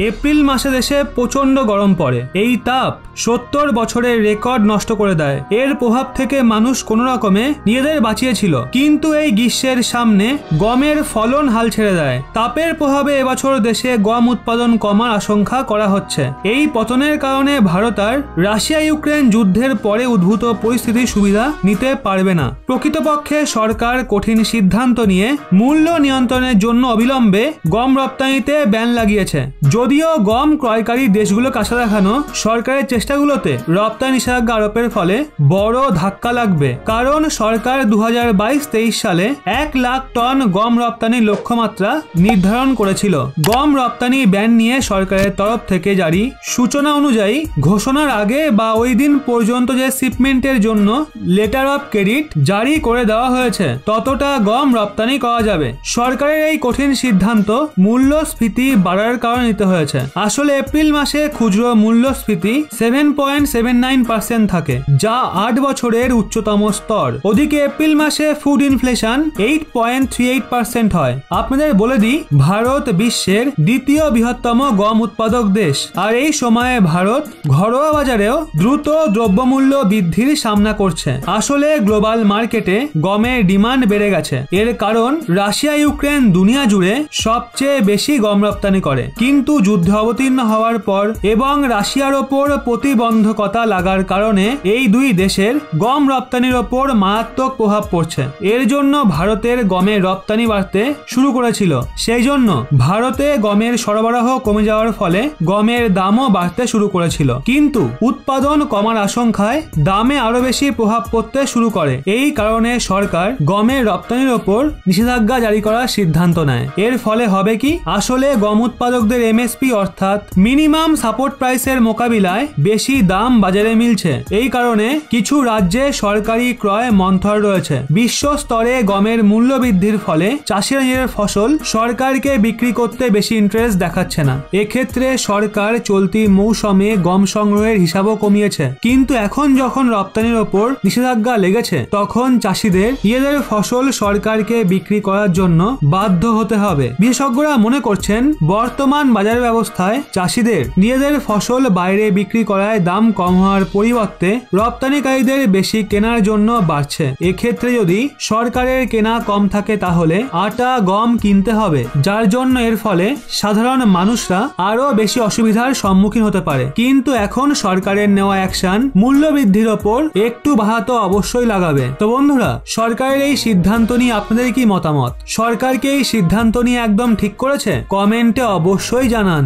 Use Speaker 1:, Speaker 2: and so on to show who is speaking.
Speaker 1: April মাসে দেশে প্রচন্ড গরম পড়ে। এই তাপ 70 বছরের রেকর্ড নষ্ট করে দেয়। এর প্রভাব থেকে মানুষ কোনো রকমে নিজেদের বাঁচিয়েছিল, কিন্তু এই গ্রীষ্মের সামনে গমের ফলন হাল ছেড়ে দেয়। তাপের প্রভাবে এবছর দেশে গম উৎপাদন কমার আশঙ্কা করা হচ্ছে। এই পতনের কারণে ভারত আর রাশিয়া ইউক্রেন যুদ্ধের পরে উদ্ভূত পরিস্থিতির সুবিধা নিতে পারবে না। প্রকৃতপক্ষে সরকার কঠিন সিদ্ধান্ত নিয়ে মূল্য নিয়ন্ত্রণের জন্য অবিলম্বে গম রপ্তানিতে ব্যান লাগিয়েছে। যদিও গম ক্রয়কারী দেশগুলোকে আশা দেখানো সরকারের চেষ্টাগুলোতে রপ্তানি নিষেধাজ্ঞা আরোপের ফলে বড় ধাক্কা লাগবে, কারণ সরকার 2022-23 সালে 1 লাখ টন গম রপ্তানির লক্ষ্যমাত্রা নির্ধারণ করেছিল। গম রপ্তানি ব্যান নিয়ে সরকারের তরফ থেকে জারি সূচনা অনুযায়ী ঘোষণার আগে বা ওই দিন পর্যন্ত যে শিপমেন্টের জন্য লেটার অফ ক্রেডিট জারি করে দেওয়া হয়েছে ততটা গম রপ্তানি করা যাবে। সরকারের এই কঠিন সিদ্ধান্ত মূল্যস্ফীতি বাড়ার কারণে নিতে হয়েছে। আসলে এপ্রিল মাসে খুচরো মূল্যস্ফীতি 7.79% থাকে, যা 8 বছরের উচ্চতম স্তর। ওদিকে এপ্রিল মাসে ফুড ইনফ্লেশন 8.38% হয়। আপনাদের বলে দিই, ভারত বিশ্বের দ্বিতীয় বৃহত্তম গম উৎপাদক দেশ, আর এই সময়ে ভারত ঘরোয়া বাজারেও দ্রুত দ্রব্যমূল্য বৃদ্ধির সামনা করছে। আসলে গ্লোবাল মার্কেটে গমের ডিমান্ড বেড়ে গেছে। এর কারণ রাশিয়া ইউক্রেন দুনিয়া জুড়ে সবচেয়ে বেশি গম রপ্তানি করে, কিন্তু যুদ্ধ অবতীর্ণ হওয়ার পর এবং রাশিয়ার ওপর প্রতিবন্ধকতা লাগার কারণে এই দুই দেশের গম রপ্তানির ওপর মারাত্মক প্রভাব পড়ছে। এর জন্য ভারতের গমের রপ্তানি বাড়তে শুরু করেছিল। সেই জন্য ভারতে গমের সরবরাহ কমে যাওয়ার ফলে গমের দামও বাড়তে শুরু করেছিল, কিন্তু উৎপাদন কমার আশঙ্কায় দামে আরো বেশি প্রভাব পড়তে শুরু করে। এই কারণে সরকার গমের রপ্তানির ওপর নিষেধাজ্ঞা জারি করার সিদ্ধান্ত নেয়। এর ফলে হবে কি, আসলে গম উৎপাদকদের এমএসপি অর্থাৎ মিনিমাম সাপোর্ট প্রাইসের মোকাবিলায় বেশি দাম বাজারে মিলছে। এই কারণে কিছু রাজ্যে সরকারি ক্রয় মন্থর রয়েছে। বিশ্ব স্তরে গমের মূল্য বৃদ্ধির ফলে চাষিরা নিজের ফসল সরকারকে বিক্রি করতে বেশি ইন্টারেস্ট দেখাচ্ছে না। এক্ষেত্রে সরকার চলতি মৌসুমে গম সংগ্রহের হিসাবও কমিয়েছে, কিন্তু এখন যখন রপ্তানির ওপর নিষেধাজ্ঞা লেগেছে তখন চাষিদের নিজেদের ফসল সরকারকে বিক্রি করার জন্য বাধ্য হতে হবে। বিশেষজ্ঞরা মনে করছেন, বর্তমান বাজার ব্যবস্থায় চাষিদের নিজেদের ফসল বাইরে বিক্রি করায় দাম কম হওয়ার পরিবর্তে রপ্তানিকারীদের বেশি কেনার জন্য বাড়ছে। এক্ষেত্রে যদি সরকারের কেনা কম থাকে তাহলে আটা গম কিনতে হবে, যার জন্য এর ফলে সাধারণ মানুষরা আরো বেশি অসুবিধার সম্মুখীন হতে পারে। কিন্তু এখন সরকারের নেওয়া অ্যাকশন মূল্য বৃদ্ধির ওপর একটু বাধা তো অবশ্যই লাগাবে। তো বন্ধুরা, সরকারের এই সিদ্ধান্ত নিয়ে আপনাদের কি মতামত? সরকারকে এই সিদ্ধান্ত নিয়ে একদম ঠিক করেছে? কমেন্টে অবশ্যই জানান।